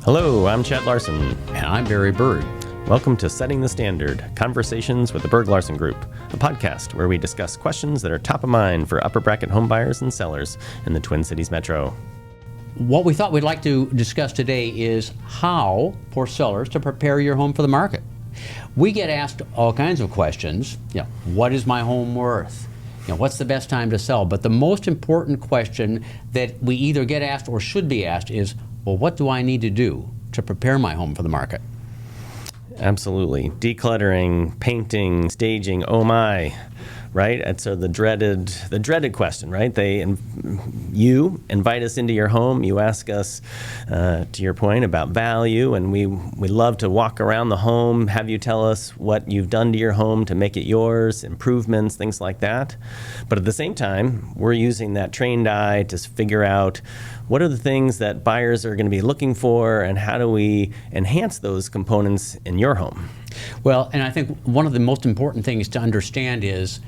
Hello, I'm Chad Larsen. And I'm Barry Berg. Welcome to Setting the Standard, Conversations with the Berg Larsen Group, a podcast where we discuss questions that are top of mind for upper bracket home buyers and sellers in the Twin Cities metro. What we thought we'd like to discuss today is how for sellers to prepare your home for the market. We get asked all kinds of questions. What is my home worth? What's the best time to sell? But the most important question that we either get asked or should be asked is, well, what do I need to do to prepare my home for the market? Absolutely. Decluttering, painting, staging, oh my, right? And so the dreaded question, right? You invite us into your home, you ask us, to your point, about value, and we love to walk around the home, have you tell us what you've done to your home to make it yours, improvements, things like that. But at the same time, we're using that trained eye to figure out what are the things that buyers are going to be looking for, and how do we enhance those components in your home? Well, and I think one of the most important things to understand is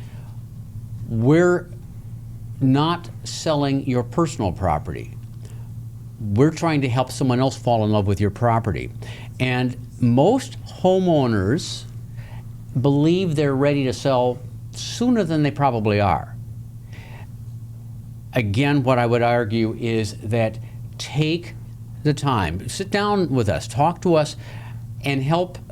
we're not selling your personal property. We're trying to help someone else fall in love with your property. And most homeowners believe they're ready to sell sooner than they probably are. Again, what I would argue is that take the time, sit down with us, talk to us, and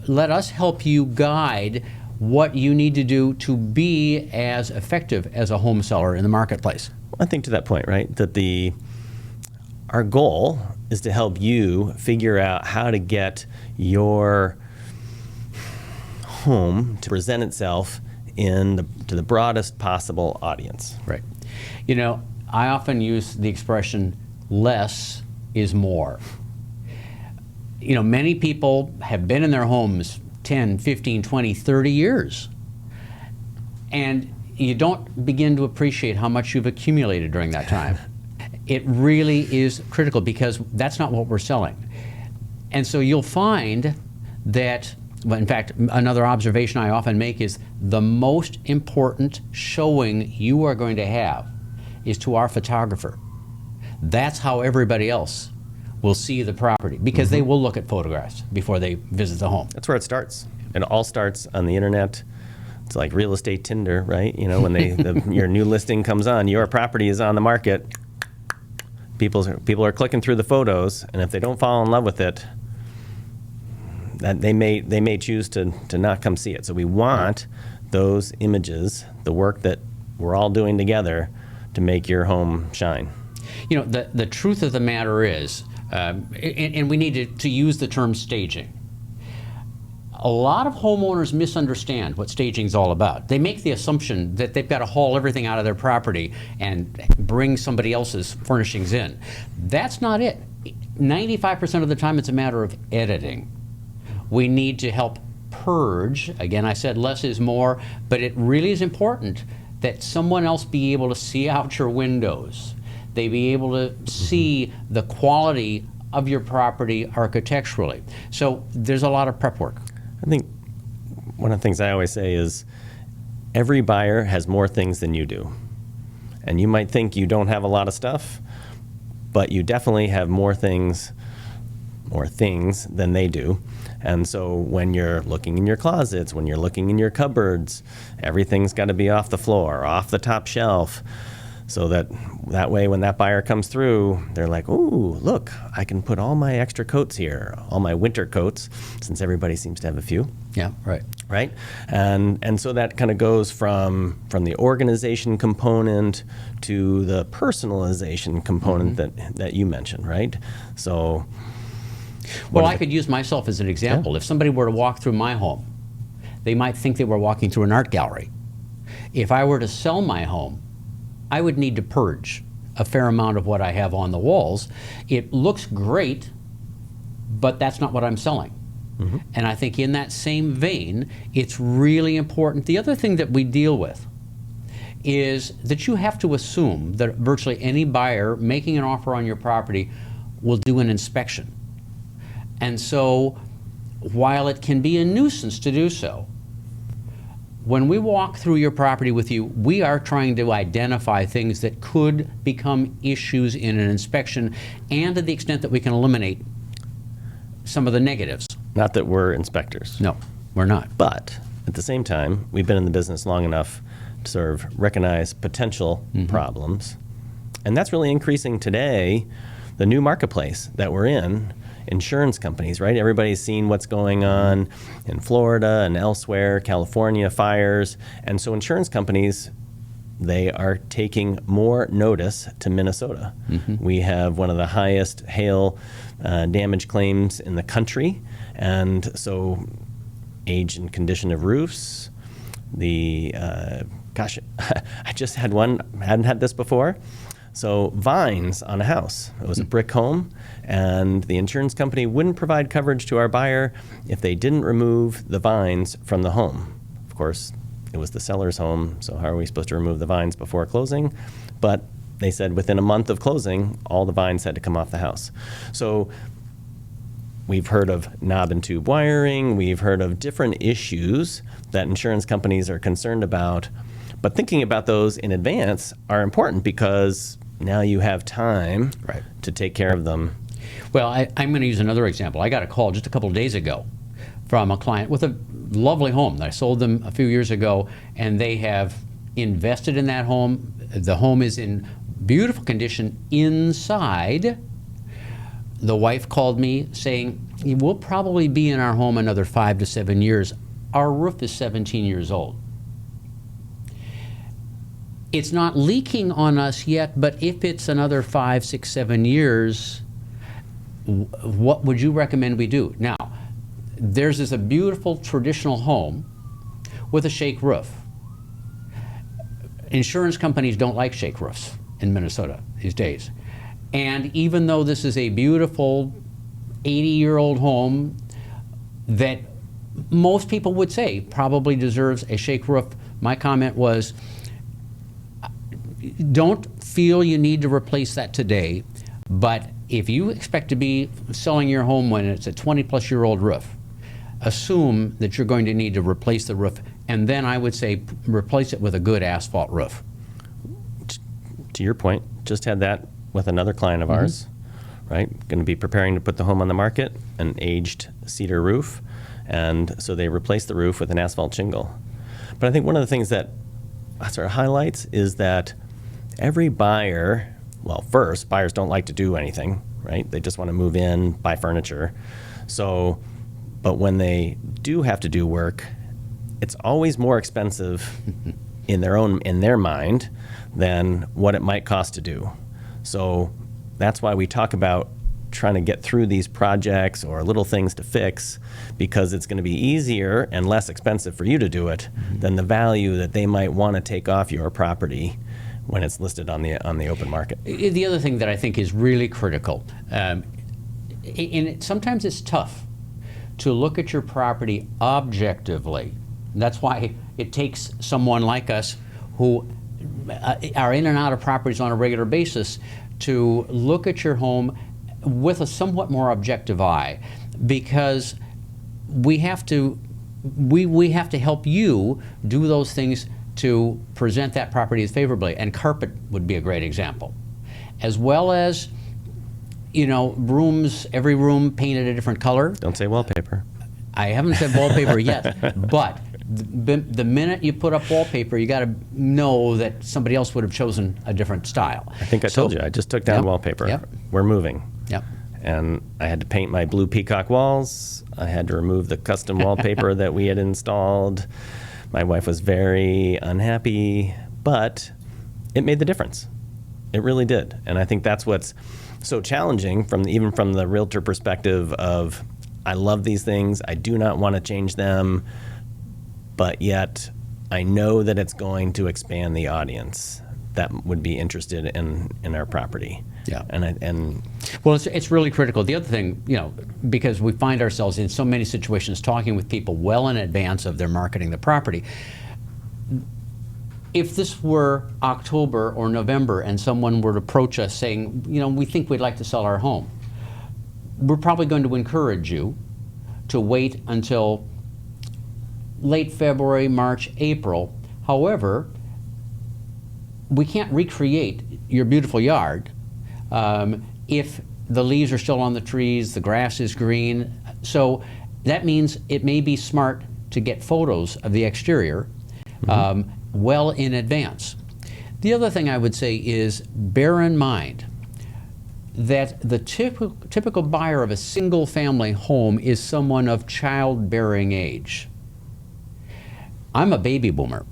let us help you guide what you need to do to be as effective as a home seller in the marketplace. I think to that point, right, that our goal is to help you figure out how to get your home to present itself to the broadest possible audience. Right. I often use the expression, less is more. Many people have been in their homes 10, 15, 20, 30 years. And you don't begin to appreciate how much you've accumulated during that time. It really is critical because that's not what we're selling. And so you'll find that, well, in fact, another observation I often make is the most important showing you are going to have is to our photographer. That's how everybody else will see the property, because they will look at photographs before they visit the home. That's where it starts. It all starts on the internet. It's like real estate Tinder, right? When your new listing comes on, your property is on the market. People are clicking through the photos, and if they don't fall in love with it, that they may choose to not come see it. So we want those images, the work that we're all doing together, to make your home shine. The truth of the matter is, and we need to use the term staging. A lot of homeowners misunderstand what staging is all about. They make the assumption that they've got to haul everything out of their property and bring somebody else's furnishings in. That's not it. 95% of the time it's a matter of editing. We need to help purge. Again, I said less is more, but it really is important that someone else be able to see out your windows. They be able to see the quality of your property architecturally. So there's a lot of prep work. I think one of the things I always say is every buyer has more things than you do. And you might think you don't have a lot of stuff, but you definitely have more things than they do. And so when you're looking in your closets, when you're looking in your cupboards, everything's got to be off the floor, off the top shelf, so that way when that buyer comes through, they're like, ooh, look, I can put all my extra coats here, all my winter coats, since everybody seems to have a few. Yeah, right. Right? And so that kind of goes from the organization component to the personalization component that you mentioned, right? So well, I could use myself as an example. Yeah. If somebody were to walk through my home, they might think they were walking through an art gallery. If I were to sell my home, I would need to purge a fair amount of what I have on the walls. It looks great, but that's not what I'm selling. And I think in that same vein, it's really important. The other thing that we deal with is that you have to assume that virtually any buyer making an offer on your property will do an inspection. And so while it can be a nuisance to do so, when we walk through your property with you, we are trying to identify things that could become issues in an inspection, and to the extent that we can eliminate, some of the negatives. Not that we're inspectors. No, we're not. But at the same time, we've been in the business long enough to sort of recognize potential problems. And that's really increasing today, the new marketplace that we're in, insurance companies, right? Everybody's seen what's going on in Florida and elsewhere, California, fires. And so insurance companies, they are taking more notice to Minnesota. We have one of the highest hail damage claims in the country. And so age and condition of roofs, gosh, I just had one, hadn't had this before. So vines on a house. It was a brick home, and the insurance company wouldn't provide coverage to our buyer if they didn't remove the vines from the home. Of course, it was the seller's home, so how are we supposed to remove the vines before closing? But they said within a month of closing, all the vines had to come off the house. So we've heard of knob and tube wiring. We've heard of different issues that insurance companies are concerned about. But thinking about those in advance are important because now you have time to take care of them. Well, I'm going to use another example. I got a call just a couple of days ago from a client with a lovely home that I sold them a few years ago, and they have invested in that home. The home is in beautiful condition inside. The wife called me saying, we'll probably be in our home another 5 to 7 years. Our roof is 17 years old. It's not leaking on us yet, but if it's another 5, 6, 7 years, what would you recommend we do? Now, theirs is a beautiful traditional home with a shake roof. Insurance companies don't like shake roofs in Minnesota these days. And even though this is a beautiful 80-year-old home that most people would say probably deserves a shake roof, my comment was, don't feel you need to replace that today, but if you expect to be selling your home when it's a 20-plus-year-old roof, assume that you're going to need to replace the roof, and then I would say replace it with a good asphalt roof. To your point, just had that with another client of ours, right? Going to be preparing to put the home on the market, an aged cedar roof, and so they replaced the roof with an asphalt shingle. But I think one of the things that sort of highlights is that every buyer, well, first, buyers don't like to do anything, right? They just want to move in, buy furniture. So, but when they do have to do work, it's always more expensive in their mind than what it might cost to do. So that's why we talk about trying to get through these projects or little things to fix, because it's going to be easier and less expensive for you to do it than the value that they might want to take off your property when it's listed on the open market. The other thing that I think is really critical, and sometimes it's tough to look at your property objectively. That's why it takes someone like us who are in and out of properties on a regular basis to look at your home with a somewhat more objective eye, because we have to help you do those things to present that property as favorably, and carpet would be a great example, as well as, you know, rooms, every room painted a different color. Don't say wallpaper. I haven't said wallpaper yet, but the minute you put up wallpaper, you got to know that somebody else would have chosen a different style. I think I told you, I just took down wallpaper. Yep. We're moving. Yep. And I had to paint my blue peacock walls. I had to remove the custom wallpaper that we had installed. My wife was very unhappy, but it made the difference. It really did. And I think that's what's so challenging even from the realtor perspective of, I love these things, I do not want to change them, but yet I know that it's going to expand the audience that would be interested in our property. Yeah. And well, it's really critical. The other thing, you know, because we find ourselves in so many situations talking with people well in advance of their marketing the property. If this were October or November and someone were to approach us saying, you know, we think we'd like to sell our home, we're probably going to encourage you to wait until late February, March, April. However, we can't recreate your beautiful yard if the leaves are still on the trees, the grass is green. So that means it may be smart to get photos of the exterior well in advance. The other thing I would say is bear in mind that the typical buyer of a single family home is someone of childbearing age. I'm a baby boomer.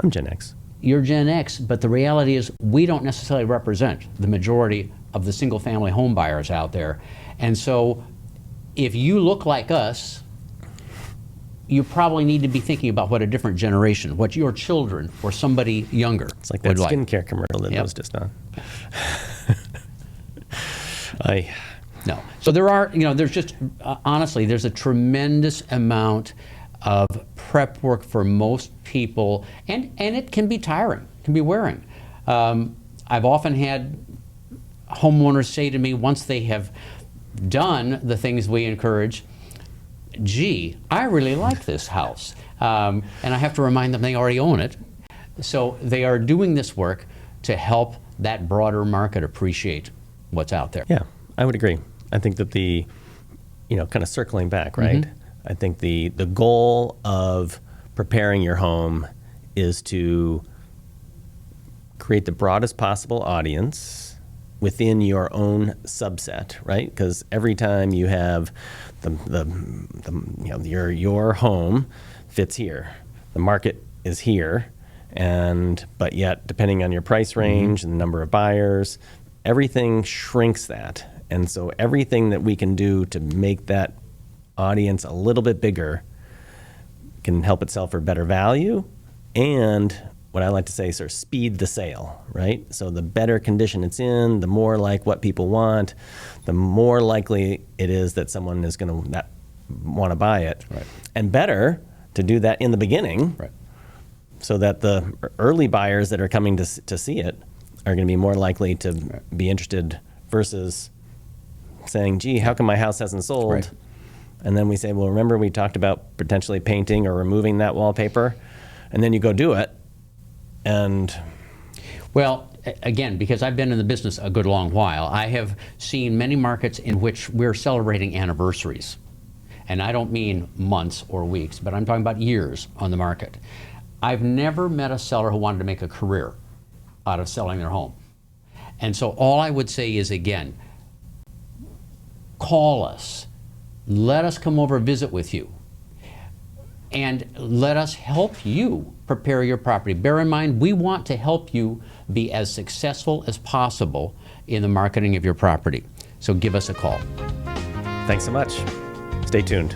I'm Gen X. You're Gen X, but the reality is we don't necessarily represent the majority of the single family home buyers out there. And so if you look like us, you probably need to be thinking about what a different generation, what your children or somebody younger It's like that would skincare commercial that Yep. was just on. No. So there are, there's just, honestly, there's a tremendous amount of prep work for most people, and it can be tiring, can be wearing. I've often had homeowners say to me once they have done the things we encourage, gee, I really like this house. And I have to remind them they already own it. So they are doing this work to help that broader market appreciate what's out there. Yeah, I would agree. I think that kind of circling back, right? I think the goal of preparing your home is to create the broadest possible audience within your own subset, right? Because every time you have your home fits here, the market is here, but yet depending on your price range and the number of buyers, everything shrinks that. And so everything that we can do to make that audience a little bit bigger can help itself for better value and what I like to say, sort of speed the sale, right? So the better condition it's in, the more like what people want, the more likely it is that someone is going to want to buy it. Right. And better to do that in the beginning, Right. so that the early buyers that are coming to see it are going to be more likely to be interested versus saying, gee, how come my house hasn't sold? Right. And then we say, well, remember we talked about potentially painting or removing that wallpaper? And then you go do it. And well, again, because I've been in the business a good long while, I have seen many markets in which we're celebrating anniversaries. And I don't mean months or weeks, but I'm talking about years on the market. I've never met a seller who wanted to make a career out of selling their home. And so all I would say is, again, call us. Let us come over and visit with you. And let us help you prepare your property. Bear in mind, we want to help you be as successful as possible in the marketing of your property. So give us a call. thanks so much. Stay tuned.